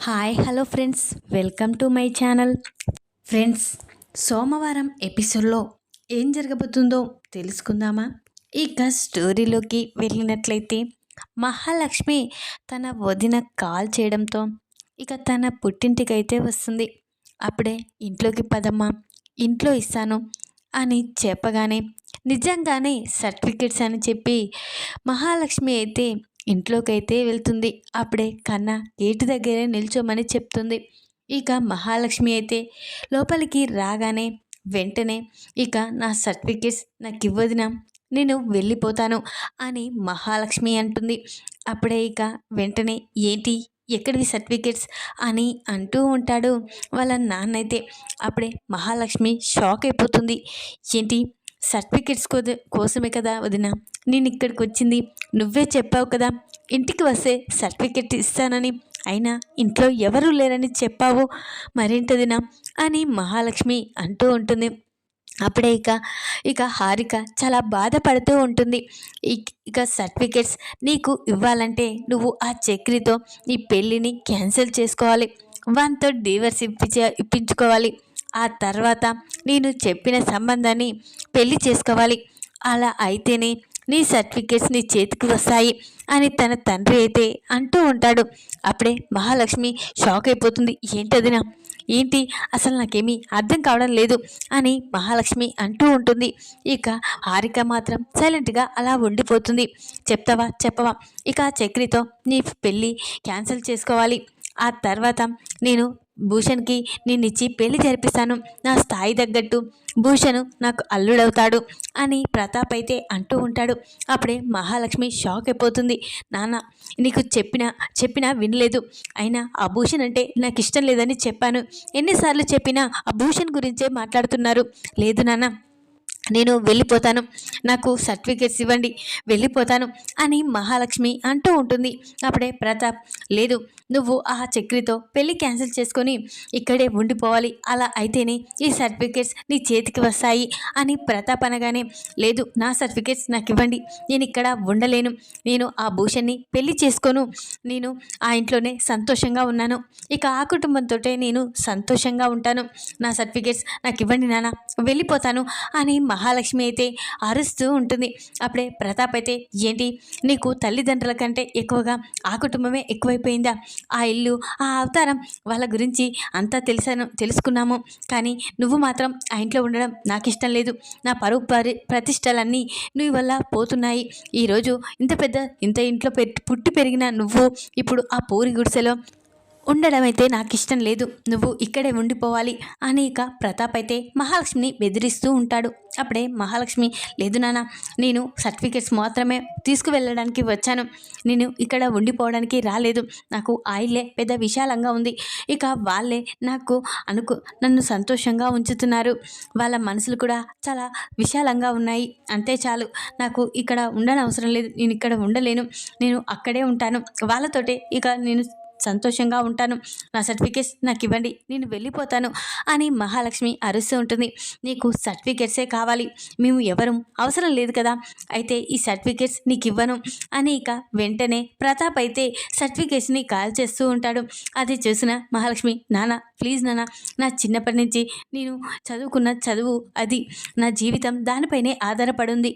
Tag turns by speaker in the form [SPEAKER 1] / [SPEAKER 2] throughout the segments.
[SPEAKER 1] Hi hello friends, welcome to my channel. Friends, సోమవారం ఎపిసోడ్లో ఏం జరగబోతుందో తెలుసుకుందామా? ఇక స్టోరీలోకి వెళ్ళినట్లయితే మహాలక్ష్మి తన వదిన కాల్ చేయడంతో ఇక తన పుట్టింటికైతే వస్తుంది. అప్పుడే ఇంట్లోకి పదమ్మా, ఇంట్లో ఇస్తాను అని చెప్పగానే నిజంగానే సర్టిఫికెట్స్ అని చెప్పి మహాలక్ష్మి అయితే ఇంట్లోకైతే వెళ్తుంది. అప్పుడే కన్నా గేటు దగ్గరే నిల్చోమని చెప్తుంది. ఇక మహాలక్ష్మి అయితే లోపలికి రాగానే వెంటనే ఇక నా సర్టిఫికెట్స్ నాకు ఇవ్వదినా, నేను వెళ్ళిపోతాను అని మహాలక్ష్మి అంటుంది. అప్పుడే ఇక వెంటనే ఏంటి, ఎక్కడివి సర్టిఫికెట్స్ అని అంటూ ఉంటాడు వాళ్ళ నాన్నైతే. అప్పుడే మహాలక్ష్మి షాక్ అయిపోతుంది. ఏంటి, సర్టిఫికెట్స్ కోసమే కదా వదిన నేను ఇక్కడికి వచ్చింది, నువ్వే చెప్పావు కదా ఇంటికి వస్తే సర్టిఫికెట్ ఇస్తానని, అయినా ఇంట్లో ఎవరూ లేరని చెప్పావు, మరేంటదినా అని మహాలక్ష్మి అంటూ ఉంటుంది. అప్పుడే ఇక హారిక చాలా బాధపడుతూ ఉంటుంది. ఇక సర్టిఫికెట్స్ నీకు ఇవ్వాలంటే నువ్వు ఆ చక్రితో నీ పెళ్ళిని క్యాన్సిల్ చేసుకోవాలి, వానితో డివర్స్ ఇప్పించుకోవాలి, ఆ తర్వాత నేను చెప్పిన సంబంధాన్ని పెళ్లి చేసుకోవాలి, అలా అయితేనే నీ సర్టిఫికెట్స్ నీ చేతికి వస్తాయి అని తన తండ్రి అయితే అంటూ ఉంటాడు. అప్పుడే మహాలక్ష్మి షాక్ అయిపోతుంది. ఏంటదినా, ఏంటి, అసలు నాకేమీ అర్థం కావడం లేదు అని మహాలక్ష్మి అంటూ ఉంటుంది. ఇక హారిక మాత్రం సైలెంట్గా అలా ఉండిపోతుంది. చెప్తావా చెప్పవా, ఇక చక్రితో నీ పెళ్ళి క్యాన్సిల్ చేసుకోవాలి, ఆ తర్వాత నేను భూషణ్కి నిన్నిచ్చి పెళ్లి జరిపిస్తాను, నా స్థాయి తగ్గట్టు భూషణ్ నాకు అల్లుడవుతాడు అని ప్రతాప్ అయితే అంటూ ఉంటాడు. అప్పుడే మహాలక్ష్మి షాక్ అయిపోతుంది. నాన్న, నీకు చెప్పినా వినలేదు, అయినా ఆ భూషణ్ అంటే నాకు ఇష్టం లేదని చెప్పాను, ఎన్నిసార్లు చెప్పినా ఆ భూషణ్ గురించే మాట్లాడుతున్నారు. లేదు నాన్న, నేను వెళ్ళిపోతాను, నాకు సర్టిఫికెట్స్ ఇవ్వండి, వెళ్ళిపోతాను అని మహాలక్ష్మి అంటూ ఉంటుంది. అప్పుడే ప్రతాప్, లేదు, నువ్వు ఆ చక్రితో పెళ్ళి క్యాన్సిల్ చేసుకొని ఇక్కడే ఉండిపోవాలి, అలా అయితేనే ఈ సర్టిఫికెట్స్ నీ చేతికి వస్తాయి అని ప్రతాప్ అనగానే, లేదు, నా సర్టిఫికెట్స్ నాకు ఇవ్వండి, నేను ఇక్కడ ఉండలేను, నేను ఆ భూషణ్ని పెళ్లి చేసుకోను, నేను ఆ ఇంట్లోనే సంతోషంగా ఉన్నాను, ఇక ఆ కుటుంబంతో నేను సంతోషంగా ఉంటాను, నా సర్టిఫికెట్స్ నాకు ఇవ్వండి నాన్న, వెళ్ళిపోతాను అని మహాలక్ష్మి అయితే అరుస్తూ ఉంటుంది. అప్పుడే ప్రతాప్ అయితే, ఏంటి, నీకు తల్లిదండ్రుల కంటే ఎక్కువగా ఆ కుటుంబమే ఎక్కువైపోయిందా, ఆ ఇల్లు, ఆ అవతారం, వాళ్ళ గురించి అంతా తెలుసుకున్నాము, కానీ నువ్వు మాత్రం ఆ ఇంట్లో ఉండడం నాకు ఇష్టం లేదు, నా పరువు ప్రతిష్టలన్నీ నువ్వు వల్ల పోతున్నాయి, ఈరోజు ఇంత ఇంట్లో పుట్టి పెరిగిన నువ్వు ఇప్పుడు ఆ పూరి గుడిసెలో ఉండడం అయితే నాకు ఇష్టం లేదు, నువ్వు ఇక్కడే ఉండిపోవాలి అని ఇక ప్రతాప్ అయితే మహాలక్ష్మిని బెదిరిస్తూ ఉంటాడు. అప్పుడే మహాలక్ష్మి, లేదు నాన్న, నేను సర్టిఫికెట్స్ మాత్రమే తీసుకువెళ్ళడానికి వచ్చాను, నేను ఇక్కడ ఉండిపోవడానికి రాలేదు, నాకు ఆ ఇల్లే పెద్ద విశాలంగా ఉంది, ఇక వాళ్ళే నన్ను సంతోషంగా ఉంచుతున్నారు, వాళ్ళ మనసులు కూడా చాలా విశాలంగా ఉన్నాయి, అంతే చాలు, నాకు ఇక్కడ ఉండనవసరం లేదు, నేను ఇక్కడ ఉండలేను, నేను అక్కడే ఉంటాను, వాళ్ళతోటే ఇక నేను సంతోషంగా ఉంటాను, నా సర్టిఫికేట్స్ నాకు ఇవ్వండి, నేను వెళ్ళిపోతాను అని మహాలక్ష్మి అరుస్తూ ఉంటుంది. నీకు సర్టిఫికేట్సే కావాలి, మేము ఎవరు అవసరం లేదు కదా, అయితే ఈ సర్టిఫికేట్స్ నీకు ఇవ్వను అని ఇక వెంటనే ప్రతాప్ అయితే సర్టిఫికేట్స్ని కాల్ చేస్తూ ఉంటాడు. అది చూసిన మహాలక్ష్మి, నాన్న ప్లీజ్ నాన్న, నా చిన్నప్పటి నుంచి నేను చదువుకున్న చదువు అది, నా జీవితం దానిపైనే ఆధారపడింది,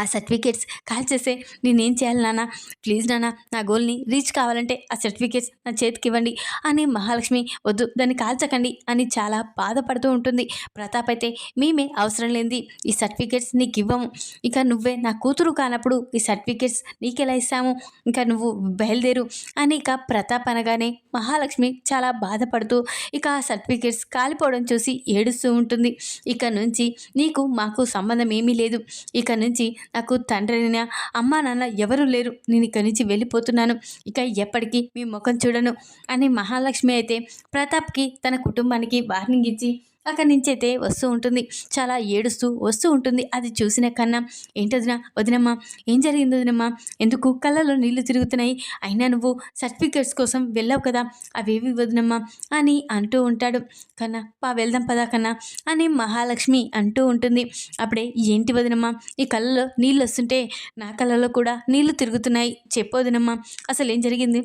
[SPEAKER 1] ఆ సర్టిఫికేట్స్ కాల్ చేస్తే నేనేం చేయాలి నాన్న, ప్లీజ్ నాన్న, నా గోల్ని రీచ్ కావాలంటే ఆ సర్టిఫికేట్స్ నా చేతికి ఇవ్వండి అని మహాలక్ష్మి, వద్దు దాన్ని కాల్చకండి అని చాలా బాధపడుతూ ఉంటుంది. ప్రతాప్ అయితే, మేమే అవసరం లేనిది ఈ సర్టిఫికేట్స్ నీకు ఇవ్వము, ఇక నువ్వే నా కూతురు కానప్పుడు ఈ సర్టిఫికేట్స్ నీకెలా ఇస్తాము, ఇంకా నువ్వు బయలుదేరు అని ఇక ప్రతాప్ అనగానే మహాలక్ష్మి చాలా బాధపడుతూ ఇక ఆ సర్టిఫికేట్స్ కాలిపోవడం చూసి ఏడుస్తూ ఉంటుంది. ఇక నుంచి నీకు మాకు సంబంధం ఏమీ లేదు, ఇక నుంచి నాకు తండ్రినా అమ్మా నాన్న ఎవరూ లేరు, నేను ఇక్కడి నుంచి వెళ్ళిపోతున్నాను, ఇక ఎప్పటికీ మీ ముఖం చూడను అని మహాలక్ష్మి అయితే ప్రతాప్కి తన కుటుంబానికి వార్నింగ్ ఇచ్చి అక్కడి నుంచి అయితే వస్తూ ఉంటుంది. చాలా ఏడుస్తూ వస్తూ ఉంటుంది. అది చూసిన కన్నా, ఏంటదినా వదినమ్మా, ఏం జరిగింది వదినమ్మా, ఎందుకు కళ్ళలో నీళ్లు తిరుగుతున్నాయి, అయినా నువ్వు సర్టిఫికేట్స్ కోసం వెళ్ళావు కదా, అవేవి వదినమ్మా అని అంటూ ఉంటాడు. కన్నా వెళ్దాం పదా కన్నా అని మహాలక్ష్మి అంటూ ఉంటుంది. అప్పుడే, ఏంటి వదినమ్మా, ఈ కళ్ళలో నీళ్ళు వస్తుంటే నా కళ్ళలో కూడా నీళ్లు తిరుగుతున్నాయి, చెప్పు వదినమ్మా, అసలు ఏం జరిగింది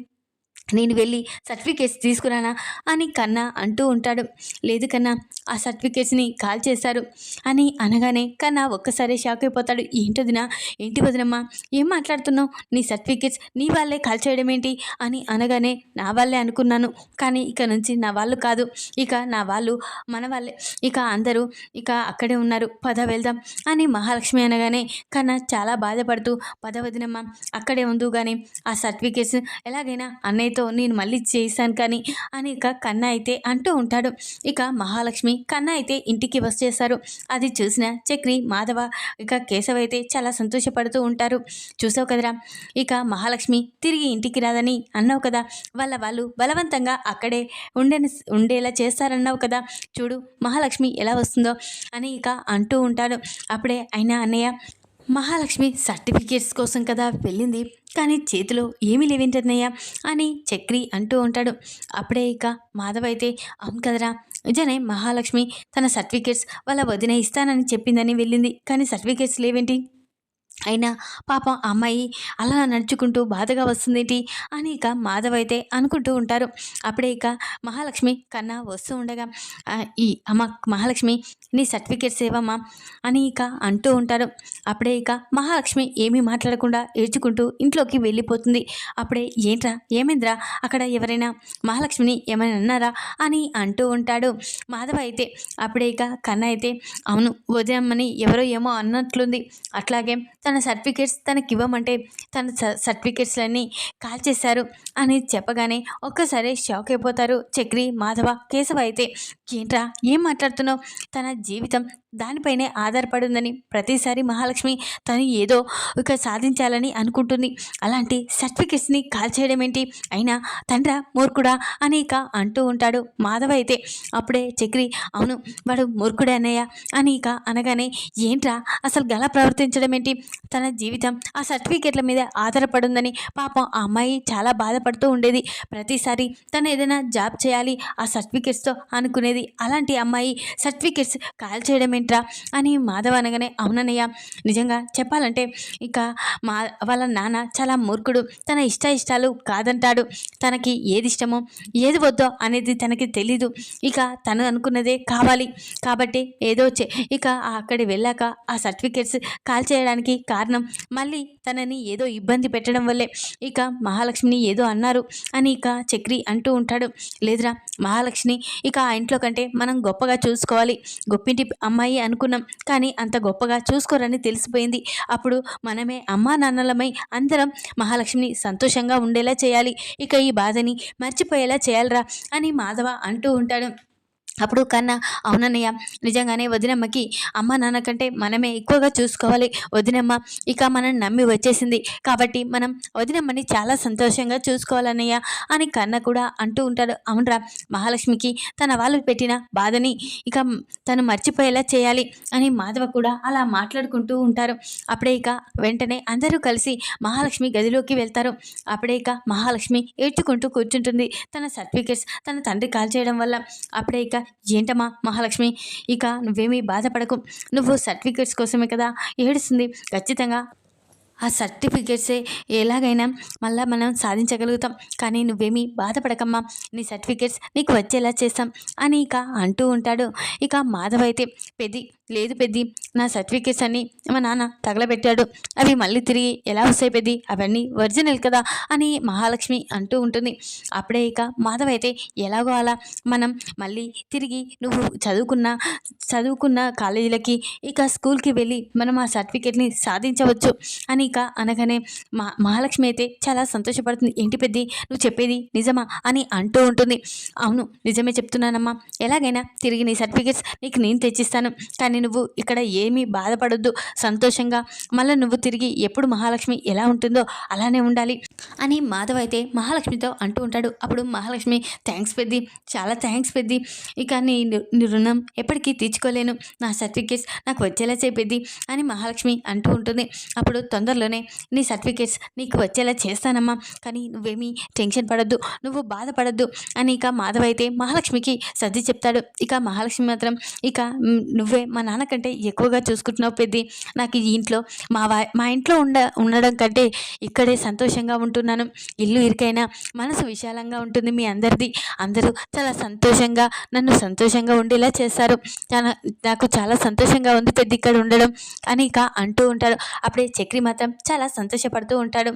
[SPEAKER 1] నేను వెళ్ళి సర్టిఫికేట్స్ తీసుకురానా అని కన్నా అంటూ ఉంటాడు. లేదు కన్నా, ఆ సర్టిఫికేట్స్ని కాల్ చేశారు అని అనగానే కన్నా ఒక్కసారి షాక్ అయిపోతాడు. ఏంటొదినా, ఏంటి వదినమ్మా, ఏం మాట్లాడుతున్నావు? నీ సర్టిఫికేట్స్ నీ వాళ్ళే కాల్ చేయడం ఏంటి అని అనగానే, నా వాళ్ళే అనుకున్నాను, కానీ ఇక నుంచి నా వాళ్ళు కాదు, ఇక నా వాళ్ళు మన వాళ్ళే, ఇక అందరూ ఇక అక్కడే ఉన్నారు, పద వెళ్దాం అని మహాలక్ష్మి అనగానే కన్నా చాలా బాధపడుతూ, పద వదినమ్మ అక్కడే ఉందు కానీ ఆ సర్టిఫికేట్స్ ఎలాగైనా అన్నయ్యతో నేను మళ్ళీ చేశాను కానీ అని ఇక కన్నా అయితే అంటూ ఉంటాడు. ఇక మహాలక్ష్మి కన్నా అయితే ఇంటికి వచ్చేశారు. అది చూసిన చక్రి, మాధవ, ఇక కేశవ్ అయితే చాలా సంతోషపడుతూ ఉంటారు. చూసావు కదరా, ఇక మహాలక్ష్మి తిరిగి ఇంటికి రాదని అన్నావు కదా, వాళ్ళు బలవంతంగా అక్కడే ఉండేలా చేస్తారన్నావు కదా, చూడు మహాలక్ష్మి ఎలా వస్తుందో అని ఇక అంటూ ఉంటాడు. అప్పుడే అయినా అన్నయ్య, మహాలక్ష్మి సర్టిఫికేట్స్ కోసం కదా వెళ్ళింది, కానీ చేతిలో ఏమీ లేవేంటన్నయ్య అని చక్రి అంటూ ఉంటాడు. అప్పుడే ఇక మాధవ్ అయితే, అవును కదరా, నిజమే, మహాలక్ష్మి తన సర్టిఫికేట్స్ వాళ్ళ వదిన ఇస్తానని చెప్పిందని వెళ్ళింది, కానీ సర్టిఫికేట్స్ లేవేంటి, అయినా పాపం అమ్మాయి అలా నడుచుకుంటూ బాధగా వస్తుందేంటి అని ఇక మాధవ్ అయితే అనుకుంటూ ఉంటారు. అప్పుడే ఇక మహాలక్ష్మి కన్నా వస్తూ ఉండగా, ఈ అమ్మ మహాలక్ష్మి నీ సర్టిఫికేట్స్ ఏవమ్మా అని ఇక అంటూ ఉంటారు. అప్పుడే ఇక మహాలక్ష్మి ఏమీ మాట్లాడకుండా ఏడ్చుకుంటూ ఇంట్లోకి వెళ్ళిపోతుంది. అప్పుడే ఏంట్రా, ఏమైందిరా, అక్కడ ఎవరైనా మహాలక్ష్మిని ఏమైనా అన్నారా అని అంటూ ఉంటాడు మాధవ్ అయితే. అప్పుడే ఇక కన్నా అయితే, అవును వదినమ్మని ఎవరో ఏమో అన్నట్లుంది, అట్లాగే తన సర్టిఫికేట్స్ తనకివ్వమంటే తన సర్టిఫికేట్స్లన్నీ కాల్ చేశారు అని చెప్పగానే ఒక్కసారి షాక్ అయిపోతారు చక్రి, మాధవ, కేశవ అయితే. ఏంట్రా, ఏం మాట్లాడుతున్నావు, తన జీవితం దానిపైనే ఆధారపడి ఉందని ప్రతిసారి మహాలక్ష్మి తను ఏదో ఇక సాధించాలని అనుకుంటుంది, అలాంటి సర్టిఫికేట్స్ని కాల్ చేయడం ఏంటి, అయినా తండ్రా మూర్ఖుడా అని ఇక అంటూ ఉంటాడు మాధవ అయితే. అప్పుడే చక్రి, అవును వాడు మూర్ఖుడే అన్నయ్య అని ఇక అనగానే, ఏంట్రా అసలు గలా ప్రవర్తించడం ఏంటి, తన జీవితం ఆ సర్టిఫికేట్ల మీద ఆధారపడి ఉందని పాపం ఆ అమ్మాయి చాలా బాధపడుతూ ఉండేది, ప్రతిసారి తను ఏదైనా జాబ్ చేయాలి ఆ సర్టిఫికేట్స్తో అనుకునేది, అలాంటి అమ్మాయి సర్టిఫికేట్స్ కాల్ చేయడం ఏంట్రా అని మాధవ్ అనగానే, అవునన్నయ్య, నిజంగా చెప్పాలంటే ఇక వాళ్ళ నాన్న చాలా మూర్ఖుడు, తన ఇష్టాలు కాదంటాడు, తనకి ఏది ఇష్టమో ఏది వద్దో అనేది తనకి తెలీదు, ఇక తను అనుకున్నదే కావాలి, కాబట్టి ఏదో ఇక అక్కడికి వెళ్ళాక ఆ సర్టిఫికేట్స్ కాల్ చేయడానికి కారణం మళ్ళీ తనని ఏదో ఇబ్బంది పెట్టడం వల్లే, ఇక మహాలక్ష్మిని ఏదో అన్నారు అని ఇక చక్రి అంటూ ఉంటాడు. లేదురా, మహాలక్ష్మి ఇక ఆ ఇంట్లో కంటే మనం గొప్పగా చూసుకోవాలి, గొప్పింటి అమ్మాయి అనుకున్నాం, కానీ అంత గొప్పగా చూసుకోరని తెలిసిపోయింది, అప్పుడు మనమే అమ్మా నాన్నలమై అందరం మహాలక్ష్మిని సంతోషంగా ఉండేలా చేయాలి, ఇక ఈ బాధని మర్చిపోయేలా చేయాలరా అని మాధవ అంటూ ఉంటాడు. అప్పుడు కన్నా, అవునన్నయ్య, నిజంగానే వదినమ్మకి అమ్మ నాన్న కంటే మనమే ఎక్కువగా చూసుకోవాలి, వదినమ్మ ఇక మనం నమ్మి వచ్చేసింది, కాబట్టి మనం వదినమ్మని చాలా సంతోషంగా చూసుకోవాలన్నయ్య అని కన్న కూడా అంటూ ఉంటాడు. అవునరా, మహాలక్ష్మికి తన వాళ్ళు పెట్టిన బాధని ఇక తను మర్చిపోయేలా చేయాలి అని మాధవ కూడా అలా మాట్లాడుకుంటూ ఉంటారు. అప్పుడే ఇక వెంటనే అందరూ కలిసి మహాలక్ష్మి గదిలోకి వెళ్తారు. అప్పుడే ఇక మహాలక్ష్మి ఏడ్చుకుంటూ కూర్చుంటుంది, తన సర్టిఫికేట్స్ తన తండ్రి కాల్ చేయడం వల్ల. అప్పుడే ఇక, ఏంటమ్మా మహాలక్ష్మి, ఇక నువ్వేమీ బాధపడకు, నువ్వు సర్టిఫికేట్స్ కోసమే కదా ఏడుస్తుంది, ఖచ్చితంగా ఆ సర్టిఫికేట్సే ఎలాగైనా మళ్ళీ మనం సాధించగలుగుతాం, కానీ నువ్వేమీ బాధపడకమ్మా, నీ సర్టిఫికేట్స్ నీకు వచ్చేలా చేస్తాం అని ఇక అంటూ ఉంటాడు. ఇక మాధవ్ అయితే, లేదు పెద్ది, నా సర్టిఫికేట్స్ అన్నీ మా నాన్న తగలబెట్టాడు, అవి మళ్ళీ తిరిగి ఎలా వస్తాయి పెద్ది, అవన్నీ ఒరిజినల్ కదా అని మహాలక్ష్మి అంటూ ఉంటుంది. అప్పుడే ఇక మాధవ్ అయితే, ఎలాగో అలా మనం మళ్ళీ తిరిగి నువ్వు చదువుకున్న కాలేజీలకి ఇక స్కూల్కి వెళ్ళి మనం ఆ సర్టిఫికేట్ని సాధించవచ్చు అని ఇక అనగానే మహాలక్ష్మి అయితే చాలా సంతోషపడుతుంది. ఏంటి పెద్ది, నువ్వు చెప్పేది నిజమా అని అంటూ ఉంటుంది. అవును నిజమే చెప్తున్నానమ్మా, ఎలాగైనా తిరిగి నీ సర్టిఫికేట్స్ నీకు నేను తెచ్చిస్తాను, కానీ నువ్వు ఇక్కడ ఏమీ బాధపడొద్దు, సంతోషంగా మళ్ళీ నువ్వు తిరిగి ఎప్పుడు మహాలక్ష్మి ఎలా ఉంటుందో అలానే ఉండాలి అని మాధవ్ అయితే మహాలక్ష్మితో అంటూ ఉంటాడు. అప్పుడు మహాలక్ష్మి, థ్యాంక్స్ పెద్ది, చాలా థ్యాంక్స్ పెద్ది, ఇక నీ రుణం ఎప్పటికీ తీర్చుకోలేను, నా సర్టిఫికేట్స్ నాకు వచ్చేలా చేపెద్ది అని మహాలక్ష్మి అంటూ ఉంటుంది. అప్పుడు తొందరలోనే నీ సర్టిఫికేట్స్ నీకు వచ్చేలా చేస్తానమ్మా, కానీ నువ్వేమీ టెన్షన్ పడద్దు, నువ్వు బాధపడద్దు అని ఇక మాధవ్ అయితే మహాలక్ష్మికి సర్ది చెప్తాడు. ఇక మహాలక్ష్మి మాత్రం, ఇక నువ్వే మా నాన్న కంటే ఎక్కువగా చూసుకుంటున్నావు పెద్ది. నాకు ఈ ఇంట్లో మా ఇంట్లో ఉండడం కంటే ఇక్కడే సంతోషంగా ఉంటున్నాను. ఇల్లు ఇరుకైనా మనసు విశాలంగా ఉంటుంది మీ అందరిది. అందరూ చాలా సంతోషంగా నన్ను సంతోషంగా ఉండేలా చేశారు. నాకు చాలా సంతోషంగా ఉంది పెద్ద ఇక్కడ ఉండడం అని ఇక అంటూ ఉంటాడు. అప్పుడే చక్రి మాత్రం చాలా సంతోషపడుతూ ఉంటాడు.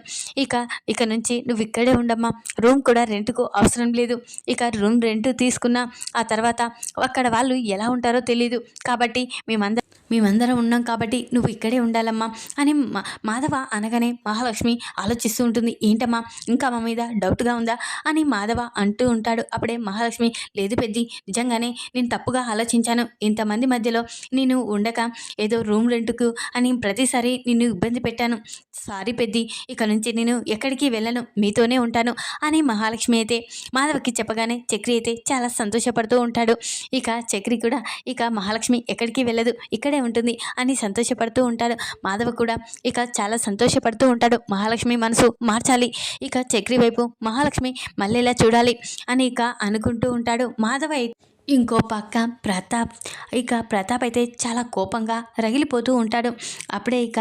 [SPEAKER 1] ఇక నుంచి నువ్వు ఇక్కడే ఉండమ్మా, రూమ్ కూడా రెంట్కు అవసరం లేదు. ఇక రూమ్ రెంట్ తీసుకున్నా ఆ తర్వాత అక్కడ వాళ్ళు ఎలా ఉంటారో తెలీదు కాబట్టి మేమందరం ఉన్నాం కాబట్టి నువ్వు ఇక్కడే ఉండాలమ్మా అని మాధవ అనగానే మహాలక్ష్మి ఆలోచిస్తూ ఉంటుంది. ఏంటమ్మా ఇంకా మా మీద డౌట్గా ఉందా అని మాధవ అంటూ ఉంటాడు. అప్పుడే మహాలక్ష్మి లేదు పెద్ది, నిజంగానే నేను తప్పుగా ఆలోచించాను. ఇంతమంది మధ్యలో నేను ఉండక ఏదో రూమ్ రెంట్కు అని ప్రతిసారి నిన్ను ఇబ్బంది పెట్టాను. సారీ పెద్ది, ఇక నుంచి నేను ఎక్కడికి వెళ్ళను, మీతోనే ఉంటాను అని మహాలక్ష్మి అయితే మాధవకి చెప్పగానే చక్రి అయితే చాలా సంతోషపడుతూ ఉంటాడు. ఇక చక్రి కూడా ఇక మహాలక్ష్మి ఎక్కడికి వెళ్ళదు, ఇక్కడే ఉంటుంది అని సంతోషపడుతూ ఉంటాడు. మాధవ కూడా ఇక చాలా సంతోషపడుతూ ఉంటాడు. మహాలక్ష్మి మనసు మార్చాలి, ఇక చక్రి వైపు మహాలక్ష్మి మళ్ళీ ఇలా చూడాలి అని ఇక అనుకుంటూ ఉంటాడు. మాధవ ఇంకో పక్క ప్రతాప్ అయితే చాలా కోపంగా రగిలిపోతూ ఉంటాడు. అప్పుడే ఇక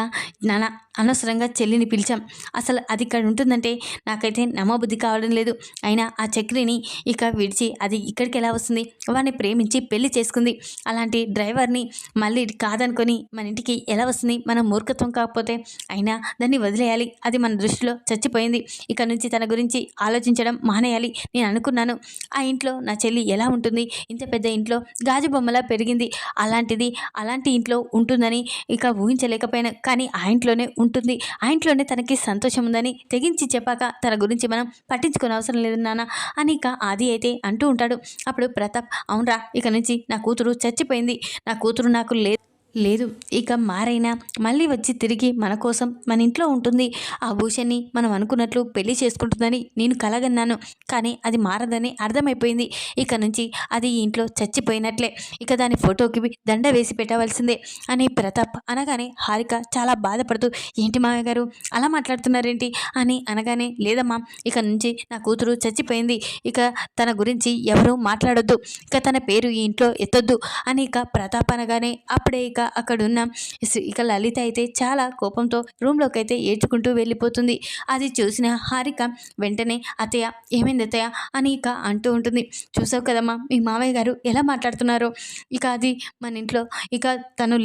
[SPEAKER 1] నాన్న అనవసరంగా చెల్లిని పిలిచాం, అసలు అది ఇక్కడ ఉంటుందంటే నాకైతే నమ్మబుద్ధి కావడం లేదు. అయినా ఆ చక్రిని ఇక విడిచి అది ఇక్కడికి ఎలా వస్తుంది, వాడిని ప్రేమించి పెళ్లి చేసుకుంది, అలాంటి డ్రైవర్ని మళ్ళీ కాదనుకొని మన ఇంటికి ఎలా వస్తుంది, మన మూర్ఖత్వం కాకపోతే. అయినా దాన్ని వదిలేయాలి, అది మన దృష్టిలో చచ్చిపోయింది, ఇక నుంచి తన గురించి ఆలోచించడం మానేయాలి. నేను అనుకున్నాను ఆ ఇంట్లో నా చెల్లి ఎలా ఉంటుంది, ఇంత పెద్ద ఇంట్లో గాజు బొమ్మలా పెరిగింది, అలాంటి ఇంట్లో ఉంటుందని ఇక ఊహించలేకపోయాను. కానీ ఆ ఇంట్లోనే ఉంటుంది, ఆ ఇంట్లోనే తనకి సంతోషం ఉందని తెగించి చెప్పాక తన గురించి మనం పట్టించుకునే అవసరం లేదు నాన్న అని ఇక ఆది అయితే అంటూ ఉంటాడు. అప్పుడు ప్రతాప్ అవునరా, ఇక నుంచి నా కూతురు చచ్చిపోయింది, నా కూతురు నాకు లేదు, ఇక మారైనా మళ్ళీ వచ్చి తిరిగి మన కోసం మన ఇంట్లో ఉంటుంది. ఆ భూషణ్ని మనం అనుకున్నట్లు పెళ్లి చేసుకుంటుందని నేను కలగన్నాను, కానీ అది మారదని అర్థమైపోయింది. ఇక నుంచి అది ఈ ఇంట్లో చచ్చిపోయినట్లే, ఇక దాని ఫోటోకి దండ వేసి పెట్టవలసిందే అని ప్రతాప్ అనగానే హారిక చాలా బాధపడుతూ ఏంటి మామయ్య గారు అలా మాట్లాడుతున్నారేంటి అని అనగానే లేదమ్మా, ఇక నుంచి నా కూతురు చచ్చిపోయింది, ఇక తన గురించి ఎవరూ మాట్లాడొద్దు, ఇక తన పేరు ఈ ఇంట్లో ఎత్తొద్దు అని ఇక ప్రతాప్ అనగానే అప్పుడే అక్కడున్న ఇక లలిత అయితే చాలా కోపంతో రూమ్లోకి అయితే ఏడ్చుకుంటూ వెళ్ళిపోతుంది. అది చూసిన హారిక వెంటనే అత్తయ్య ఏమైంది అత్తయ్య అని ఇక అంటూ ఉంటుంది. చూసావు కదమ్మా మీ మావయ్య గారు ఎలా మాట్లాడుతున్నారో, ఇక అది మన ఇంట్లో ఇక తను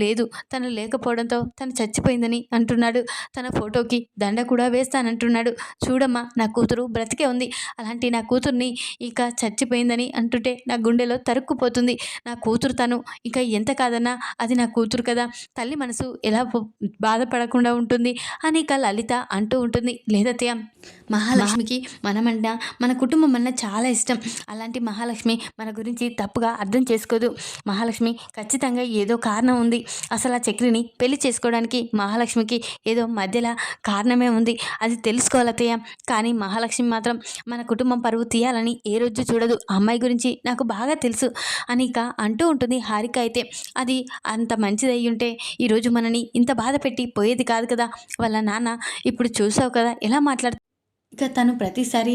[SPEAKER 1] లేకపోవడంతో తను చచ్చిపోయిందని అంటున్నాడు, తన ఫోటోకి దండ కూడా వేస్తానంటున్నాడు. చూడమ్మా నా కూతురు బ్రతికే ఉంది, అలాంటి నా కూతుర్ని ఇక చచ్చిపోయిందని అంటుంటే నా గుండెలో తరుక్కుపోతుంది. నా కూతురు తను ఇక ఎంత కాదన్నా అది నా కూతురు కదా, తల్లి మనసు ఎలా బాధపడకుండా ఉంటుంది అని ఇక లలిత అంటూ ఉంటుంది. లేదత్తయ్య, మహాలక్ష్మికి మనమన్నా మన కుటుంబం అన్నా చాలా ఇష్టం, అలాంటి మహాలక్ష్మి మన గురించి తప్పుగా అర్థం చేసుకోదు. మహాలక్ష్మి ఖచ్చితంగా ఏదో కారణం ఉంది, అసలు ఆ చక్రిని పెళ్లి చేసుకోవడానికి మహాలక్ష్మికి ఏదో మధ్యలో కారణమే ఉంది, అది తెలుసుకోవాలత్తయ్య. కానీ మహాలక్ష్మి మాత్రం మన కుటుంబం పరువు తీయాలని ఏ రోజు చూడదు, అమ్మాయి గురించి నాకు బాగా తెలుసు అని ఇక అంటూ ఉంటుంది హారిక అయితే. అది అంత మంచిది అయ్యుంటే ఈరోజు మనని ఇంత బాధ పెట్టి పోయేది కాదు కదా, వాళ్ళ నాన్న ఇప్పుడు చూసావు కదా ఎలా ఇక తను ప్రతిసారి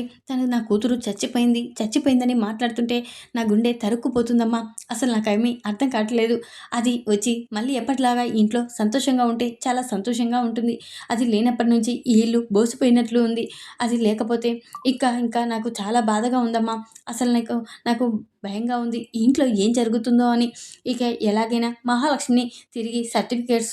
[SPEAKER 1] నా కూతురు చచ్చిపోయిందని మాట్లాడుతుంటే నా గుండె తరుక్కుపోతుందమ్మా, అసలు నాకేమీ అర్థం కావట్లేదు. అది వచ్చి మళ్ళీ ఎప్పటిలాగా ఇంట్లో సంతోషంగా ఉంటే చాలా సంతోషంగా ఉంటుంది, అది లేనప్పటి నుంచి ఈ ఇల్లు బోసిపోయినట్లు ఉంది, అది లేకపోతే ఇంకా నాకు చాలా బాధగా ఉందమ్మా, అసలు నాకు భయంగా ఉంది, ఈ ఇంట్లో ఏం జరుగుతుందో అని. ఇక ఎలాగైనా మహాలక్ష్మిని తిరిగి సర్టిఫికేట్స్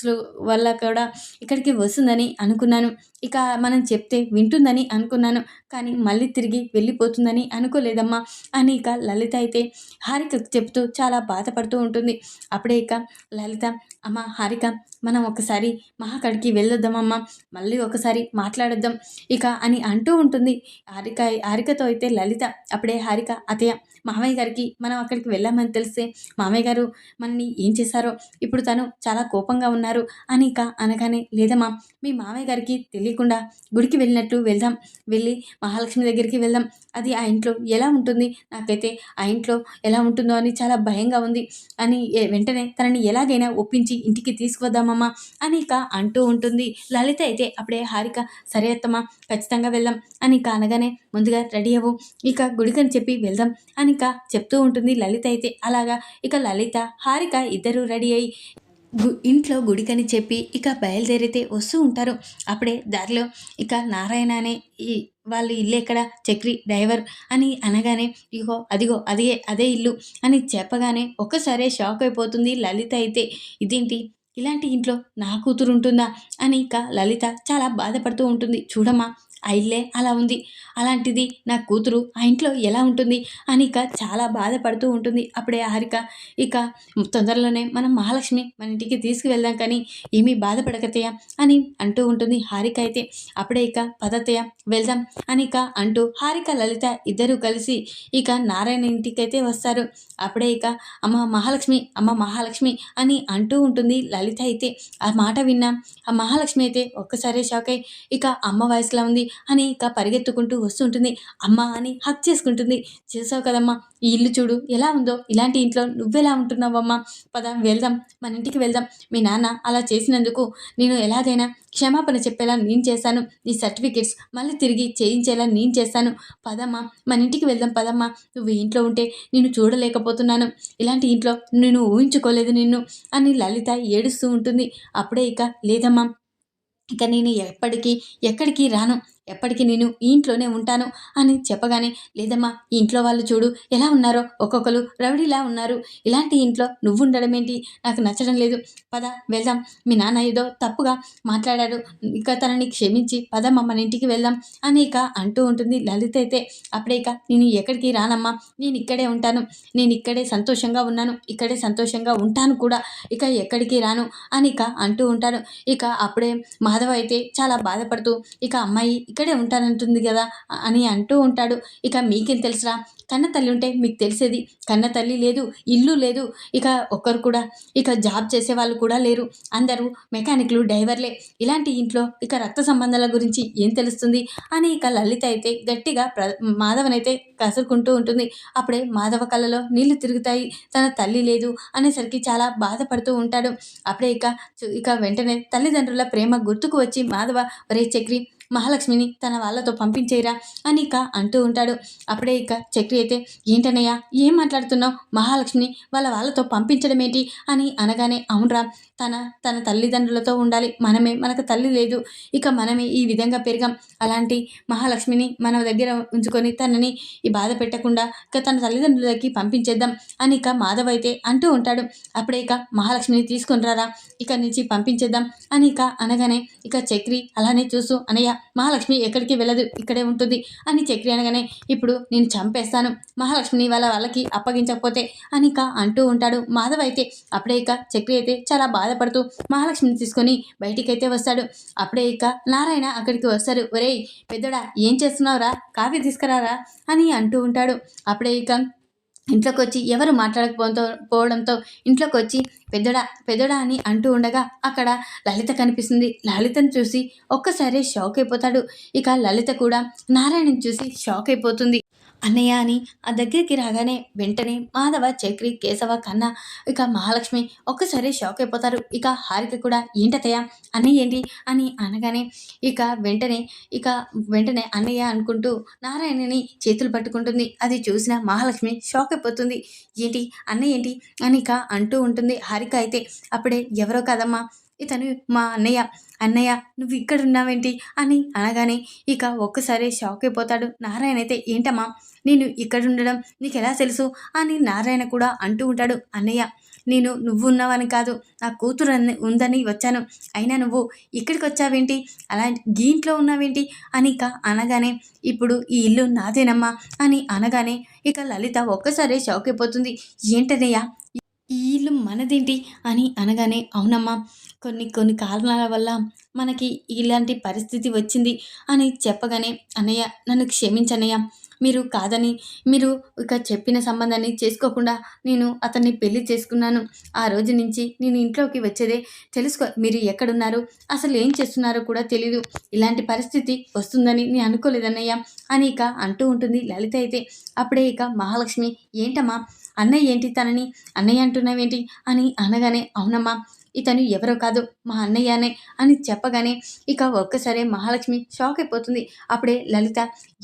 [SPEAKER 1] వల్ల కూడా ఇక్కడికి వస్తుందని అనుకున్నాను, ఇక మనం చెప్తే వింటుందని అనుకున్నాను, కానీ మళ్ళీ తిరిగి వెళ్ళిపోతుందని అనుకోలేదమ్మా అని ఇక లలిత అయితే హారికకు చెప్తూ చాలా బాధపడుతూ ఉంటుంది. అప్పుడే ఇక లలిత అమ్మ హారిక మనం ఒకసారి మహాకడికి వెళ్ళొద్దామమ్మా, మళ్ళీ ఒకసారి మాట్లాడొద్దాం ఇక అని అంటూ ఉంటుంది హారికతో అయితే లలిత. అప్పుడే హారిక అతయ్య మామయ్య గారికి మనం అక్కడికి వెళ్ళామని తెలిస్తే మామయ్య గారు మనని ఏం చేశారో, ఇప్పుడు తను చాలా కోపంగా ఉన్నారు అని ఇక అనగానే లేదమ్మా మీ మామయ్య గారికి తెలియకుండా గుడికి వెళ్ళినట్టు వెళ్ళి మహాలక్ష్మి దగ్గరికి వెళ్దాం, అది ఆ ఇంట్లో ఎలా ఉంటుంది, నాకైతే ఆ ఇంట్లో ఎలా ఉంటుందో అని చాలా భయంగా ఉంది అని వెంటనే తనని ఎలాగైనా ఒప్పించి ఇంటికి తీసుకువద్దామమ్మా అని ఇక అంటూ ఉంటుంది లలిత అయితే. అప్పుడే హారిక సరే అత్తమ్మా ఖచ్చితంగా వెళ్దాం అని ఇక అనగానే ముందుగా రెడీ అవ్వు, ఇక గుడికని చెప్పి వెళ్దాం అని ఇక చెప్తూ ఉంటుంది లలిత అయితే. అలాగా ఇక లలిత హారిక ఇద్దరు రెడీ అయ్యి ఇంట్లో గుడికని చెప్పి ఇక బయలుదేరితే వస్తూ ఉంటారు. అప్పుడే దారిలో ఇక నారాయణ అనే ఈ వాళ్ళ ఇల్లు ఎక్కడ చక్రి డ్రైవర్ అని అనగానే ఇగో అదిగో అదే ఇల్లు అని చెప్పగానే ఒక్కసారే షాక్ అయిపోతుంది లలిత అయితే. ఇదేంటి ఇలాంటి ఇంట్లో నా కూతురు ఉంటుందా అని ఇక లలిత చాలా బాధపడుతూ ఉంటుంది. చూడమ్మా ఆ ఇల్లే అలా ఉంది, అలాంటిది నా కూతురు ఆ ఇంట్లో ఎలా ఉంటుంది అని ఇక చాలా బాధపడుతూ ఉంటుంది. అప్పుడే హారిక ఇక తొందరలోనే మనం మహాలక్ష్మి మన ఇంటికి తీసుకువెళ్దాం కానీ ఏమీ బాధపడకతయ్య అని అంటూ ఉంటుంది హారిక అయితే. అప్పుడే ఇక పదతయ్య వెళ్దాం అని ఇక అంటూ హారిక లలిత ఇద్దరూ కలిసి ఇక నారాయణ ఇంటికైతే వస్తారు. అప్పుడే ఇక అమ్మ మహాలక్ష్మి అని అంటూ ఉంటుంది లలిత అయితే. ఆ మాట విన్నా ఆ మహాలక్ష్మి అయితే ఒక్కసారే షాక్ అయి ఇక అమ్మ వయసులో ఉంది అని ఇక పరిగెత్తుకుంటూ వస్తుంటుంది. అమ్మ అని హక్ చేసుకుంటుంది. చేసావు కదమ్మా, ఈ ఇల్లు చూడు ఎలా ఉందో, ఇలాంటి ఇంట్లో నువ్వెలా ఉంటున్నావమ్మా, పద వెళ్దాం, మన ఇంటికి వెళ్దాం. మీ నాన్న అలా చేసినందుకు నేను ఎలాగైనా క్షమాపణ చెప్పేలా నేను చేశాను. నీ సర్టిఫికెట్స్ మళ్ళీ తిరిగి చేయించేలా నేను చేశాను. పదమ్మా మన ఇంటికి వెళ్దాం పదమ్మా. నువ్వు ఇంట్లో ఉంటే నేను చూడలేకపోతున్నాను. ఇలాంటి ఇంట్లో నేను ఊహించుకోలేదు నిన్ను అని లలిత ఏడుస్తూ ఉంటుంది. అప్పుడే ఇక లేదమ్మా, ఇక నేను ఎక్కడికి రాను, ఎప్పటికీ నేను ఈ ఇంట్లోనే ఉంటాను అని చెప్పగానే లేదమ్మా, ఈ ఇంట్లో వాళ్ళు చూడు ఎలా ఉన్నారో, ఒక్కొక్కరు రౌడీలా ఉన్నారు. ఇలాంటి ఇంట్లో నువ్వు ఉండడం ఏంటి, నాకు నచ్చడం లేదు. పద వెళ్దాం, మీ నాన్న ఏదో తప్పుగా మాట్లాడాడు, ఇక తనని క్షమించి పదమ్మ మన ఇంటికి వెళ్దాం అని ఇక అంటూ ఉంటుంది లలిత అయితే. అప్పుడే ఇక నేను ఎక్కడికి రానమ్మా, నేను ఇక్కడే ఉంటాను, నేను ఇక్కడే సంతోషంగా ఉన్నాను, ఇక్కడే సంతోషంగా ఉంటాను కూడా, ఇక ఎక్కడికి రాను అని ఇక అంటూ ఉంటాను. ఇక అప్పుడే మాధవ అయితే చాలా బాధపడుతూ ఇక అమ్మాయి ఇక్కడే ఉంటానంటుంది కదా అని అంటూ ఉంటాడు. ఇక మీకేం తెలుసురా, కన్న తల్లి ఉంటే మీకు తెలిసేది. కన్న తల్లి లేదు, ఇల్లు లేదు, ఇక ఒక్కరు కూడా ఇక జాబ్ చేసే వాళ్ళు కూడా లేరు, అందరూ మెకానిక్లు డ్రైవర్లే. ఇలాంటి ఇంట్లో ఇక రక్త సంబంధాల గురించి ఏం తెలుస్తుంది అని ఇక లలిత అయితే గట్టిగా మాధవనైతే కసురుకుంటూ ఉంటుంది. అప్పుడే మాధవ కళ్ళలో నీళ్లు తిరుగుతాయి. తన తల్లి లేదు అనేసరికి చాలా బాధపడుతూ ఉంటాడు. అప్పుడే ఇక వెంటనే తల్లిదండ్రుల ప్రేమ గుర్తుకు వచ్చి మాధవ ఒరే చక్రి మహాలక్ష్మిని తన వాళ్ళతో పంపించేయరా అని ఇక అంటూ ఉంటాడు. అప్పుడే ఇక చక్రి అయితే ఏంటనయ్యా ఏం మాట్లాడుతున్నావు, మహాలక్ష్మిని వాళ్ళతో పంపించడం ఏంటి అని అనగానే అవునరా, తన తల్లిదండ్రులతో ఉండాలి, మనకు తల్లి లేదు, ఇక మనమే ఈ విధంగా పెరిగాం, అలాంటి మహాలక్ష్మిని మన దగ్గర ఉంచుకొని తనని ఈ బాధ పెట్టకుండా ఇక తన తల్లిదండ్రులకి పంపించేద్దాం అని ఇక మాధవ్ అయితే అంటూ ఉంటాడు. అప్పుడే ఇక మహాలక్ష్మిని తీసుకొని రారా, ఇక్కడి నుంచి పంపించేద్దాం అని ఇక అనగానే ఇక చక్రి అలానే చూస్తూ అనయ్య మహాలక్ష్మి ఎక్కడికి వెళ్ళదు, ఇక్కడే ఉంటుంది అని చక్రి అనగానే ఇప్పుడు నేను చంపేస్తాను మహాలక్ష్మిని వాళ్ళకి అప్పగించకపోతే అని ఇక అంటూ ఉంటాడు మాధవ్ అయితే. అప్పుడే ఇక చక్రి అయితే చాలా బాధపడుతూ మహాలక్ష్మిని తీసుకొని బయటికైతే వస్తాడు. అప్పుడే ఇక నారాయణ అక్కడికి వస్తాడు. ఒరేయ్ పెద్దోడా ఏం చేస్తున్నావురా, కాఫీ తీసుకురారా అని అంటూ ఉంటాడు. అప్పుడే ఇక ఇంట్లోకి వచ్చి ఎవరు పోవడంతో ఇంట్లోకి వచ్చి పెద్దడా అని అంటూ ఉండగా అక్కడ లలిత కనిపిస్తుంది. లలితను చూసి ఒక్కసారి షాక్ అయిపోతాడు. ఇక లలిత కూడా నారాయణని చూసి షాక్ అయిపోతుంది. అన్నయ్య అని ఆ దగ్గరికి రాగానే వెంటనే మాధవ చక్రి కేశవ కన్న ఇక మహాలక్ష్మి ఒక్కసారి షాక్ అయిపోతారు. ఇక హారిక కూడా ఏంటతయ్య అన్నయ్య ఏంటి అని అనగానే వెంటనే అన్నయ్య అనుకుంటూ నారాయణని చేతులు పట్టుకుంటుంది. అది చూసిన మహాలక్ష్మి షాక్ అయిపోతుంది. ఏంటి అన్నయ్య ఏంటి అని ఇక అంటూ ఉంటుంది హారిక అయితే. అప్పుడే ఎవరో కదమ్మా ఇతను మా అన్నయ్య నువ్వు ఇక్కడ ఉన్నావేంటి అని అనగానే ఇక ఒక్కసారి షాక్ అయిపోతాడు నారాయణ అయితే. ఏంటమ్మా నేను ఇక్కడ ఉండడం నీకు ఎలా తెలుసు అని నారాయణ కూడా అంటూ ఉంటాడు. అన్నయ్య నువ్వు ఉన్నావని కాదు, నా కూతురు ఉందని వచ్చాను, అయినా నువ్వు ఇక్కడికి వచ్చావేంటి, అలా గీంట్లో ఉన్నావేంటి అని ఇక అనగానే ఇప్పుడు ఈ ఇల్లు నాదేనమ్మా అని అనగానే ఇక లలిత ఒక్కసారి షాక్ అయిపోతుంది. ఏంటన్నయ్య ఈ ఇల్లు మనదేంటి అని అనగానే అవునమ్మా కొన్ని కారణాల వల్ల మనకి ఇలాంటి పరిస్థితి వచ్చింది అని చెప్పగానే అన్నయ్య నన్ను క్షమించన్నయ్య, మీరు ఇక చెప్పిన సంబంధాన్ని చేసుకోకుండా నేను అతన్ని పెళ్లి చేసుకున్నాను. ఆ రోజు నుంచి నేను ఇంట్లోకి వచ్చేదే మీరు ఎక్కడున్నారు, అసలు ఏం చేస్తున్నారో కూడా తెలీదు, ఇలాంటి పరిస్థితి వస్తుందని నేను అనుకోలేదన్నయ్య అని ఇక అంటూ ఉంటుంది లలిత అయితే. అప్పుడే ఇక మహాలక్ష్మి ఏంటమ్మా అన్నయ్య ఏంటి తనని అన్నయ్య అంటున్నావేంటి అని అనగానే అవునమ్మా ఇతను ఎవరో కాదు మా అన్నయ్యనే అని చెప్పగానే ఇక ఒక్కసారే మహాలక్ష్మి షాక్ అయిపోతుంది. అప్పుడే లలిత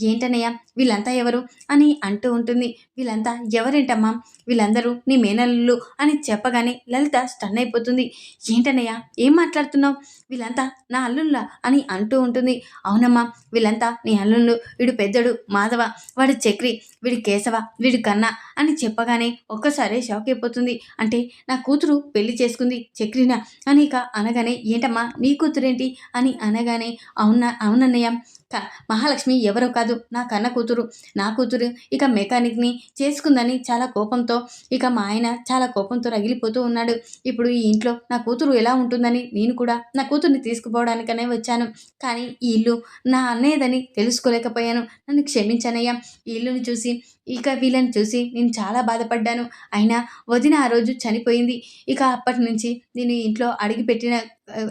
[SPEAKER 1] ఏంటన్నయ్య వీళ్ళంతా ఎవరు అని అంటూ ఉంటుంది. వీళ్ళంతా ఎవరేంటమ్మా వీళ్ళందరూ నీ మేనల్లుళ్ళు అని చెప్పగానే లలిత స్టన్ అయిపోతుంది. ఏంటన్నయ్య ఏం మాట్లాడుతున్నావు వీళ్ళంతా నా అల్లుళ్ళ అని అంటూ ఉంటుంది. అవునమ్మా వీళ్ళంతా నీ అల్లుళ్ళు, వీడు పెద్దడు మాధవ, వాడు చక్రి, వీడి కేశవ, వీడు కన్న అని చెప్పగానే ఒక్కసారే షాక్ అయిపోతుంది. అంటే నా కూతురు పెళ్లి చేసుకుంది చక్రినా అని ఇక అనగానే ఏంటమ్మా నీ కూతురేంటి అని అనగానే అవునన్నయ్య మహాలక్ష్మి ఎవరో కాదు నా కన్న కూతురు. నా కూతురు ఇక మెకానిక్ని చేసుకుందని చాలా కోపంతో ఇక మా ఆయన చాలా కోపంతో రగిలిపోతూ ఉన్నాడు. ఇప్పుడు ఈ ఇంట్లో నా కూతురు ఎలా ఉంటుందని నేను కూడా నా కూతుర్ని తీసుకుపోవడానికనే వచ్చాను. కానీ ఈ ఇల్లు నా అన్నయ్యదని తెలుసుకోలేకపోయాను. నన్ను క్షమించనయ్యా. ఈ ఇల్లుని చూసి ఇక వీళ్ళని చూసి నేను చాలా బాధపడ్డాను. అయినా వదిన ఆ రోజు చనిపోయింది. ఇక అప్పటి నుంచి నేను ఇంట్లో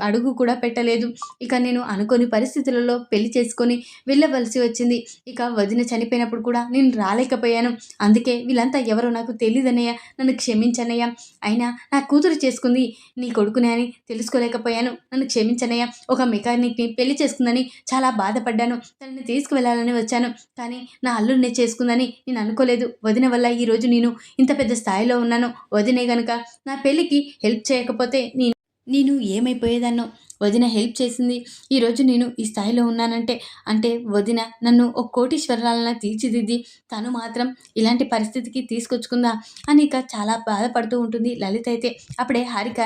[SPEAKER 1] అడుగు కూడా పెట్టలేదు. ఇక నేను అనుకోని పరిస్థితులలో పెళ్లి చేసుకొని వెళ్ళవలసి వచ్చింది. ఇక వదిన చనిపోయినప్పుడు కూడా నేను రాలేకపోయాను. అందుకే వీళ్ళంతా ఎవరో నాకు తెలియదన్నయ్య, నన్ను క్షమించనయ్య. అయినా నా కూతురు చేసుకుంది నీ కొడుకునే అని తెలుసుకోలేకపోయాను. నన్ను క్షమించనయ్య. ఒక మెకానిక్ని పెళ్లి చేసుకుందని చాలా బాధపడ్డాను. తనని తీసుకువెళ్ళాలని వచ్చాను. కానీ నా అల్లుడినే చేసుకుందని నేను అనుకోలేదు. వదిన వల్ల ఈరోజు నేను ఇంత పెద్ద స్థాయిలో ఉన్నాను. వదినే గనుక నా పెళ్ళికి హెల్ప్ చేయకపోతే నేను ఏమైపోయేదాన్నో. వదిన హెల్ప్ చేసింది ఈరోజు నేను ఈ స్థాయిలో ఉన్నానంటే అంటే వదిన నన్ను ఒక కోటీశ్వరాలన తీర్చిదిద్ది తను మాత్రం ఇలాంటి పరిస్థితికి తీసుకొచ్చుకుందా అని ఇక చాలా బాధపడుతూ ఉంటుంది లలిత అయితే. అప్పుడే హారిక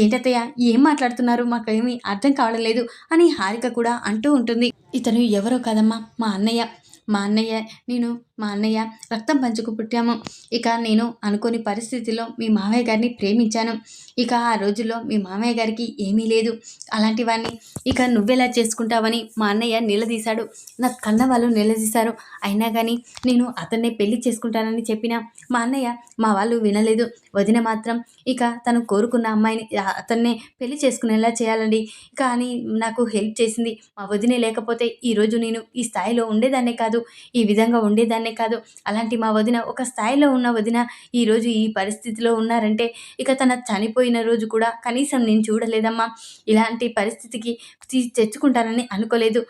[SPEAKER 1] ఏంటత్తయ్య ఏం మాట్లాడుతున్నారు మాకేమీ అర్థం కావడం లేదు అని హారిక కూడా అంటూ ఉంటుంది. ఇతను ఎవరో కదమ్మా మా అన్నయ్య రక్తం పంచుకు పుట్టాము. ఇక నేను అనుకోని పరిస్థితిలో మీ మామయ్య గారిని ప్రేమించాను. ఇక ఆ రోజుల్లో మీ మామయ్య గారికి ఏమీ లేదు. అలాంటి వాడిని ఇక నువ్వెలా చేసుకుంటావని మా అన్నయ్య నిలదీశాడు. నా కన్న వాళ్ళు నిలదీశారు. అయినా కానీ నేను అతన్నే పెళ్లి చేసుకుంటానని చెప్పినా మా అన్నయ్య మా వాళ్ళు వినలేదు. వదిన మాత్రం ఇక తను కోరుకున్న అమ్మాయిని అతన్నే పెళ్లి చేసుకునేలా చేయాలండి ఇక అని నాకు హెల్ప్ చేసింది. మా వదినే లేకపోతే ఈరోజు నేను ఈ స్థాయిలో ఉండేదాన్నే కాదు, ఈ విధంగా ఉండేదాన్నే కాదు. అలాంటి మా వదిన ఒక స్థాయిలో ఉన్న వదిన ఈరోజు ఈ పరిస్థితిలో ఉన్నారంటే ఇక తన చనిపోయిన రోజు కూడా కనీసం నేను చూడలేదమ్మా. ఇలాంటి పరిస్థితికి తెచ్చుకుంటానని అనుకోలేదు.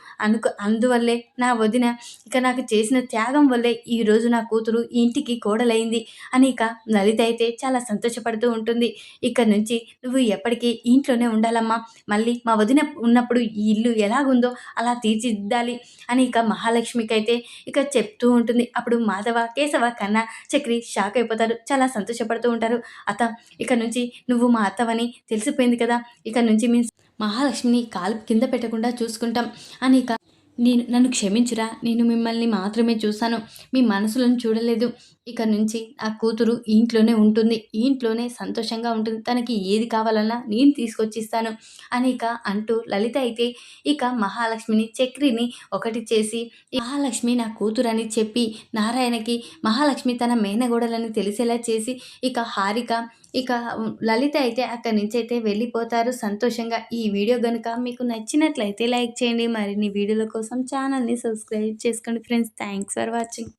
[SPEAKER 1] అందువల్లే నా వదిన ఇక నాకు చేసిన త్యాగం వల్లే ఈరోజు నా కూతురు ఈ ఇంటికి కోడలైంది అని ఇక లలిత అయితే చాలా సంతోషపడుతూ ఉంటుంది. ఇక్కడ నుంచి నువ్వు ఎప్పటికీ ఇంట్లోనే ఉండాలమ్మా. మళ్ళీ మా వదిన ఉన్నప్పుడు ఈ ఇల్లు ఎలాగుందో అలా తీర్చిదిద్దాలి అని ఇక మహాలక్ష్మికి అయితే ఇక చెప్తూ ఉంటుంది. అప్పుడు మాధవ, కేశవ, కన్న, చక్రి షాక్ అయిపోతారు. చాలా సంతోషపడుతూ ఉంటారు. అత్త ఇక నుంచి నువ్వు మా అత్తవని తెలిసిపోయింది కదా, ఇక నుంచి మీ మహాలక్ష్మిని కాలు కింద పెట్టకుండా చూసుకుంటాం అని ఇక నన్ను క్షమించురా, నేను మిమ్మల్ని మాత్రమే చూశాను, మీ మనసులను చూడలేదు. ఇక నుంచి ఆ కూతురు ఈ ఇంట్లోనే ఉంటుంది, ఈ ఇంట్లోనే సంతోషంగా ఉంటుంది, తనకి ఏది కావాలన్నా నేను తీసుకొచ్చిస్తాను అని ఇక అంటూ లలిత అయితే ఇక మహాలక్ష్మిని చక్రిని ఒకటి చేసి మహాలక్ష్మి నా కూతురు అని చెప్పి నారాయణకి మహాలక్ష్మి తన మేనగోడలని తెలిసేలా చేసి ఇక హారిక ఇక లలిత అయితే అక్కడి నుంచి అయితే వెళ్ళిపోతారు సంతోషంగా. ఈ వీడియో కనుక మీకు నచ్చినట్లయితే లైక్ చేయండి. మరిన్ని వీడియోల కోసం ఛానల్ని సబ్స్క్రైబ్ చేసుకోండి ఫ్రెండ్స్. Thanks for watching.